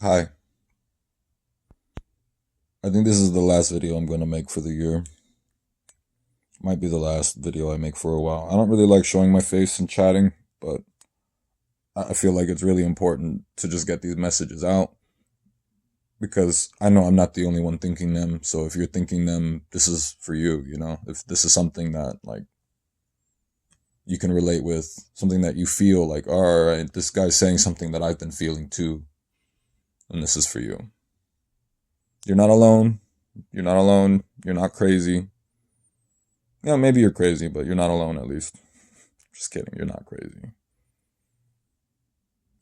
Hi, I think this is the last video I'm going to make for the year. Might be the last video I make for a while. I don't really like showing my face and chatting, but I feel like it's really important to just get these messages out because I know I'm not the only one thinking them. So if you're thinking them, this is for you, if this is something that like you can relate with, something that you feel like, all right, this guy's saying something that I've been feeling too, and this is for you. You're not alone. You're not alone. You're not crazy. Yeah, maybe you're crazy, but you're not alone at least. Just kidding, you're not crazy.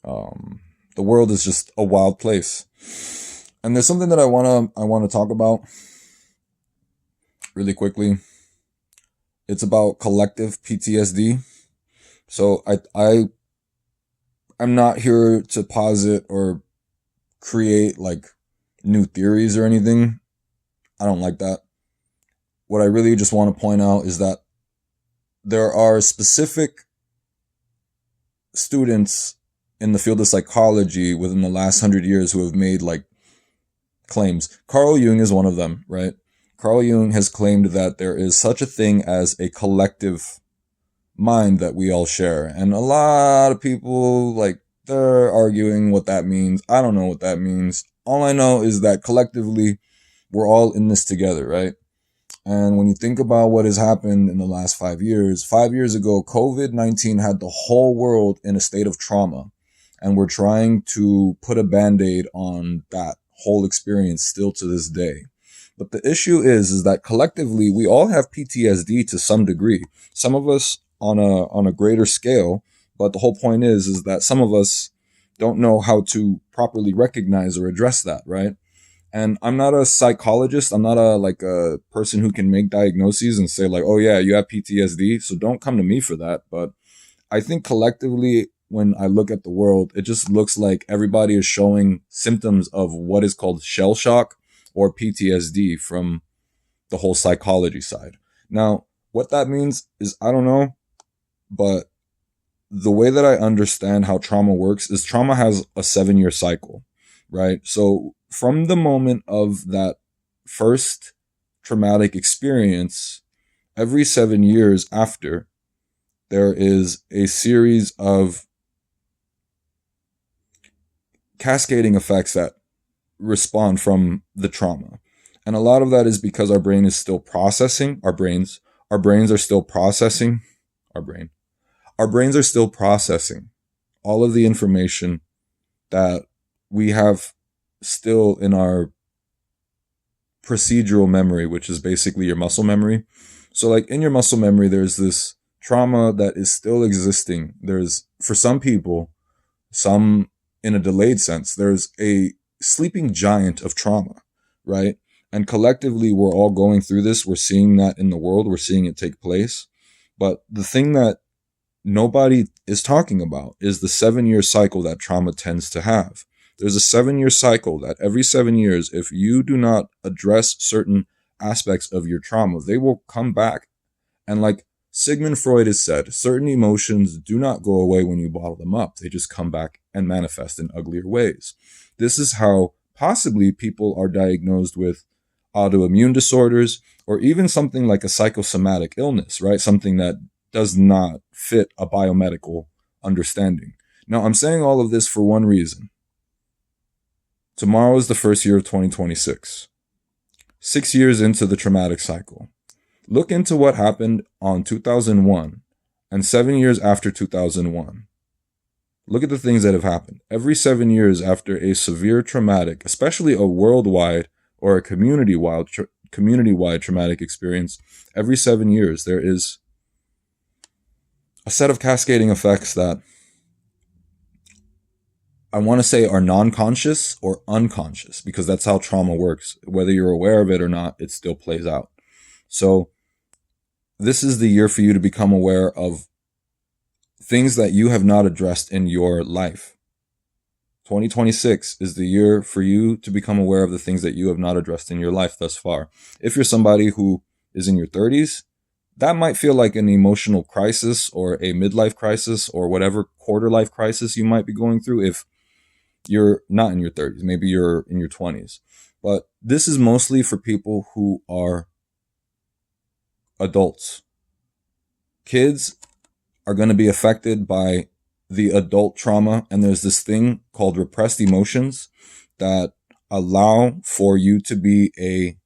The world is just a wild place. And there's something that I wanna talk about really quickly. It's about collective PTSD. So I'm not here to posit or create like new theories or anything. I don't like that. What I really just want to point out is that there are specific students in the field of psychology within the last 100 years who have made like claims. Carl Jung is one of them, right? Carl Jung has claimed that there is such a thing as a collective mind that we all share. And a lot of people, like, they're arguing what that means. I don't know what that means. All I know is that collectively, we're all in this together, right? And when you think about what has happened in the last 5 years ago, COVID-19 had the whole world in a state of trauma. And we're trying to put a Band-Aid on that whole experience still to this day. But the issue is that collectively, we all have PTSD to some degree. Some of us on a greater scale, but the whole point is that some of us don't know how to properly recognize or address that, right? And I'm not a psychologist. I'm not a person who can make diagnoses and say like, oh yeah, you have PTSD. So don't come to me for that. But I think collectively, when I look at the world, it just looks like everybody is showing symptoms of what is called shell shock or PTSD from the whole psychology side. Now, what that means is I don't know, but the way that I understand how trauma works is trauma has a 7-year cycle, right? So from the moment of that first traumatic experience, every 7 years after, there is a series of cascading effects that respond from the trauma. And a lot of that is because our brain is still processing, our brains are still processing, our brains are still processing all of the information that we have still in our procedural memory, which is basically your muscle memory. So like in your muscle memory, there's this trauma that is still existing. There's, for some people, some in a delayed sense, there's a sleeping giant of trauma, right? And collectively, we're all going through this. We're seeing that in the world. We're seeing it take place. But the thing that nobody is talking about is the 7-year cycle that trauma tends to have. There's a 7-year cycle that every 7 years, if you do not address certain aspects of your trauma, they will come back. And like Sigmund Freud has said, certain emotions do not go away when you bottle them up. They just come back and manifest in uglier ways. This is how possibly people are diagnosed with autoimmune disorders or even something like a psychosomatic illness, right? Something that does not fit a biomedical understanding. Now, I'm saying all of this for one reason. Tomorrow is the first year of 2026. 6 years into the traumatic cycle. Look into what happened on 2001 and 7 years after 2001. Look at the things that have happened. Every 7 years after a severe traumatic, especially a worldwide or a community-wide traumatic experience, every 7 years there is a set of cascading effects that I want to say are non-conscious or unconscious, because that's how trauma works. Whether you're aware of it or not, it still plays out. So this is the year for you to become aware of things that you have not addressed in your life. 2026 is the year for you to become aware of the things that you have not addressed in your life thus far. If you're somebody who is in your 30s, that might feel like an emotional crisis or a midlife crisis or whatever quarter life crisis you might be going through. If you're not in your 30s, maybe you're in your 20s. But this is mostly for people who are adults. Kids are going to be affected by the adult trauma, and there's this thing called repressed emotions that allow for you to be a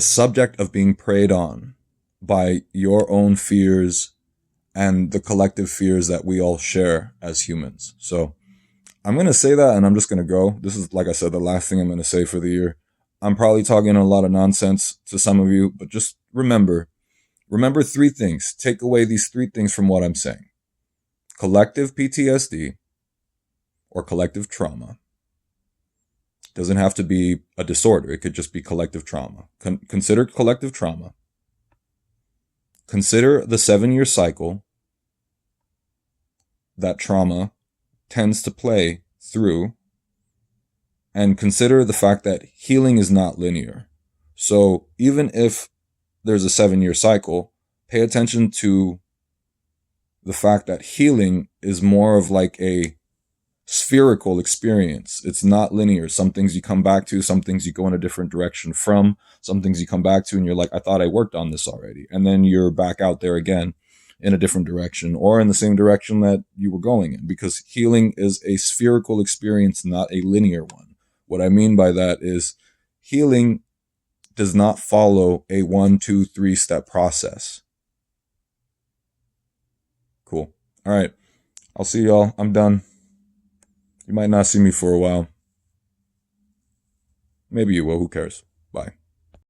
subject of being preyed on by your own fears and the collective fears that we all share as humans. So I'm going to say that, and I'm just going to go. This is, like I said, the last thing I'm going to say for the year. I'm probably talking a lot of nonsense to some of you, but just remember 3 things. Take away these 3 things from what I'm saying. Collective PTSD or collective trauma. Doesn't have to be a disorder. It could just be collective trauma. Consider collective trauma. Consider the 7-year cycle that trauma tends to play through. And consider the fact that healing is not linear. So even if there's a 7-year cycle, pay attention to the fact that healing is more of like a spherical experience. It's not linear. Some things you come back to, some things you go in a different direction from, some things you come back to and you're like, I thought I worked on this already. And then you're back out there again in a different direction or in the same direction that you were going in, because healing is a spherical experience, not a linear one. What I mean by that is healing does not follow a 1, 2, 3 step process. Cool. All right. I'll see y'all. I'm done. You might not see me for a while. Maybe you will. Who cares?